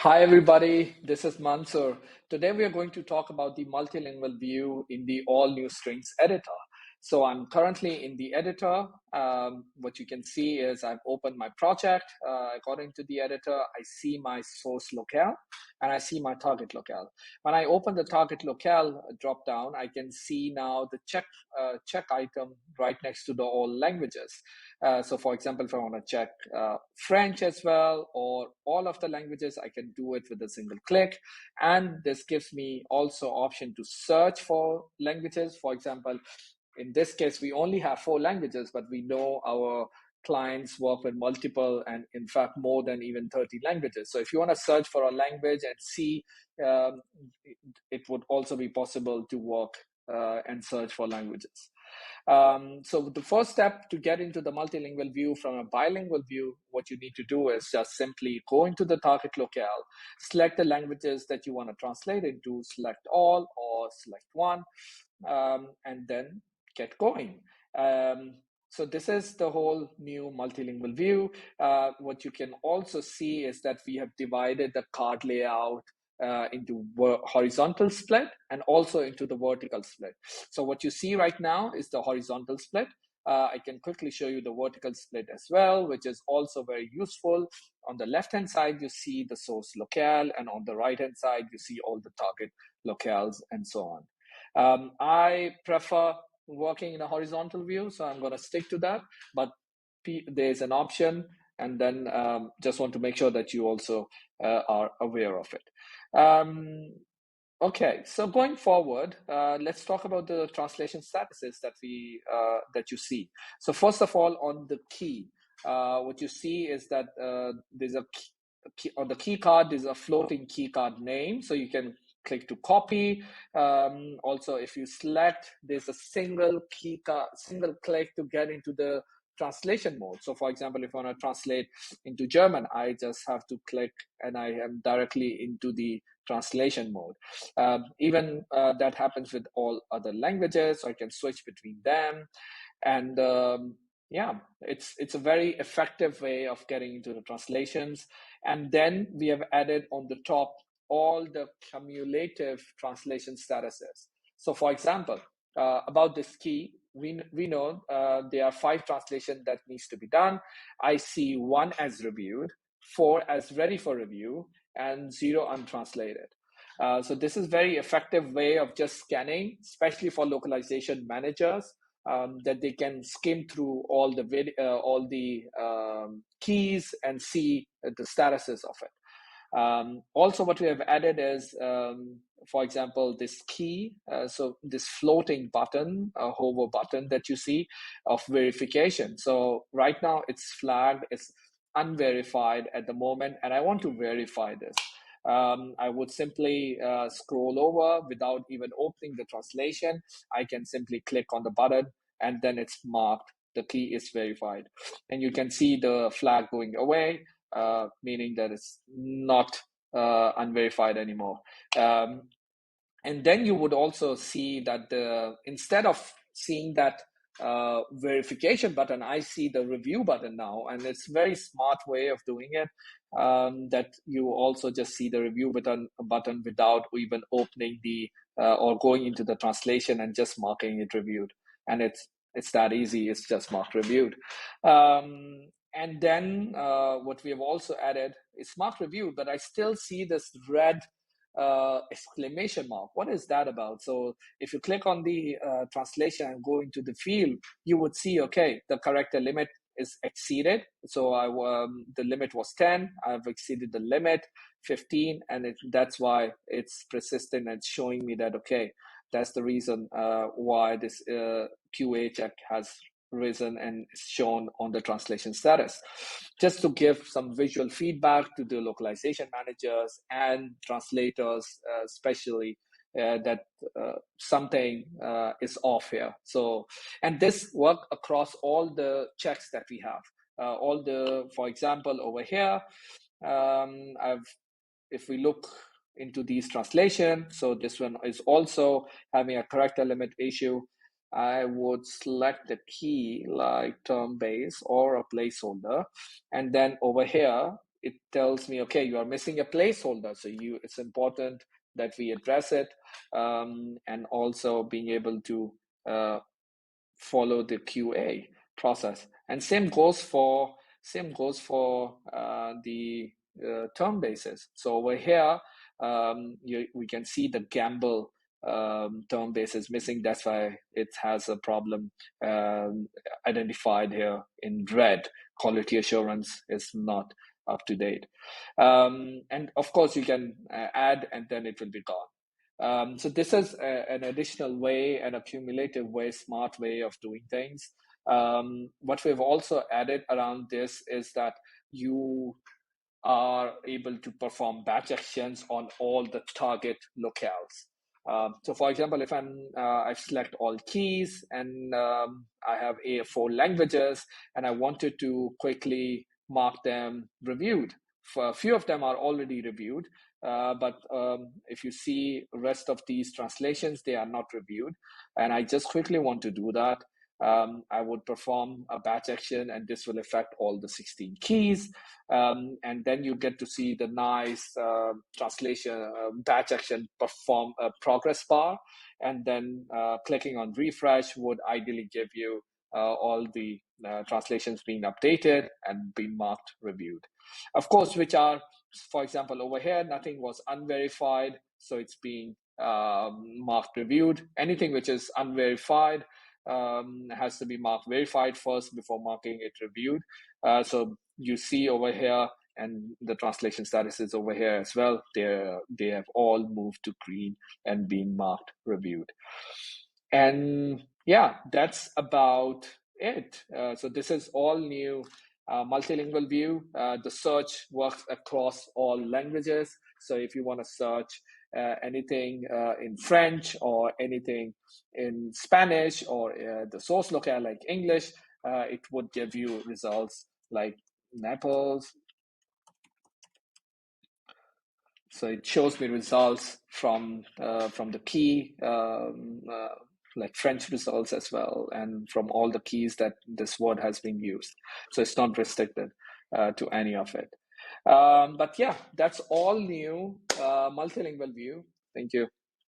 Hi, everybody. This is Mansoor. Today, we are going to talk about the multilingual view in the all new strings editor. So I'm currently in the editor. What you can see is I've opened my project. According to the editor, I see my source locale and I see my target locale. When I open the target locale drop down, I can see now the check item right next to the all languages. So for example, if I want to check French as well, or all of the languages, I can do it with a single click. And this gives me also option to search for languages. For example, in this case, we only have 4 languages, but we know our clients work with multiple and in fact more than even 30 languages. So if you want to search for a language and see, um, it would also be possible to work and search for languages. So the first step to get into the multilingual view from a bilingual view, what you need to do is just simply go into the target locale, select the languages that you want to translate into, select all or select one, and then get going. So this is the whole new multilingual view. What you can also see is that we have divided the card layout into horizontal split and also into the vertical split. So what you see right now is the horizontal split. I can quickly show you the vertical split as well, which is also very useful. On the left-hand side, you see the source locale, and on the right-hand side, you see all the target locales and so on. I prefer working in a horizontal view, so I'm going to stick to that, but there's an option, and then just want to make sure that you also are aware of it. Okay, so going forward, let's talk about the translation statuses that you see. So first of all, on the key, what you see is that there's a key, on the key card, there's a floating key card name, so you can click to copy. Also, if you select, there's a single click to get into the translation mode. So for example, if I want to translate into German, I just have to click and I am directly into the translation mode. Even that happens with all other languages, so I can switch between them. And yeah, it's a very effective way of getting into the translations. And then we have added on the top all the cumulative translation statuses. So for example, about this key, we know there are 5 translations that needs to be done. I see 1 as reviewed, 4 as ready for review, and 0 untranslated. So this is very effective way of just scanning, especially for localization managers, that they can skim through all the keys and see the statuses of it. Also, what we have added is, for example, this key, so this floating button, hover button that you see of verification. So right now it's flagged, it's unverified at the moment, and I want to verify this. I would simply scroll over without even opening the translation. I can simply click on the button and then it's marked, the key is verified. And you can see the flag going away, meaning that it's not unverified anymore. And then you would also see that instead of seeing that verification button, I see the review button now, and it's a very smart way of doing it, that you also just see the review button without even opening the or going into the translation and just marking it reviewed. And it's that easy. It's just marked reviewed. And then what we have also added is marked reviewed, but I still see this red exclamation mark. What is that about? So if you click on the translation and go into the field, you would see, okay, the character limit is exceeded. So the limit was 10. I've exceeded the limit 15, and that's why it's persistent and showing me that, okay, that's the reason why this QA check has risen and shown on the translation status, just to give some visual feedback to the localization managers and translators, especially that something is off here. So, and this work across all the checks that we have. For example, over here, if we look into these translations, so this one is also having a character limit issue. I would select the key like term base or a placeholder. And then over here, it tells me, okay, you are missing a placeholder. So it's important that we address it, and also being able to follow the QA process. And same goes for the term basis. So over here, we can see the gamble term base is missing. That's why it has a problem identified here in red. Quality assurance is not up to date. And of course, you can add, and then it will be gone. So this is an additional way, an accumulative way, smart way of doing things. What we've also added around this is that you are able to perform batch actions on all the target locales. So for example, if I select all keys and I have 4 languages and I wanted to quickly mark them reviewed. For a few of them are already reviewed, but if you see the rest of these translations, they are not reviewed. And I just quickly want to do that. I would perform a batch action, and this will affect all the 16 keys. And then you get to see the nice translation batch action perform a progress bar. And then clicking on refresh would ideally give you all the translations being updated and being marked reviewed. Of course, which are, for example, over here, nothing was unverified, so it's being marked reviewed. Anything which is unverified has to be marked verified first before marking it reviewed. So you see over here, and the translation status is over here as well. They have all moved to green and been marked reviewed. And yeah, that's about it. So this is all new multilingual view. The search works across all languages. So if you want to search anything in French or anything in Spanish or the source locale like English, it would give you results like Naples. So it shows me results from the key, like French results as well, and from all the keys that this word has been used. So it's not restricted to any of it. But yeah, that's all new multilingual view. Thank you.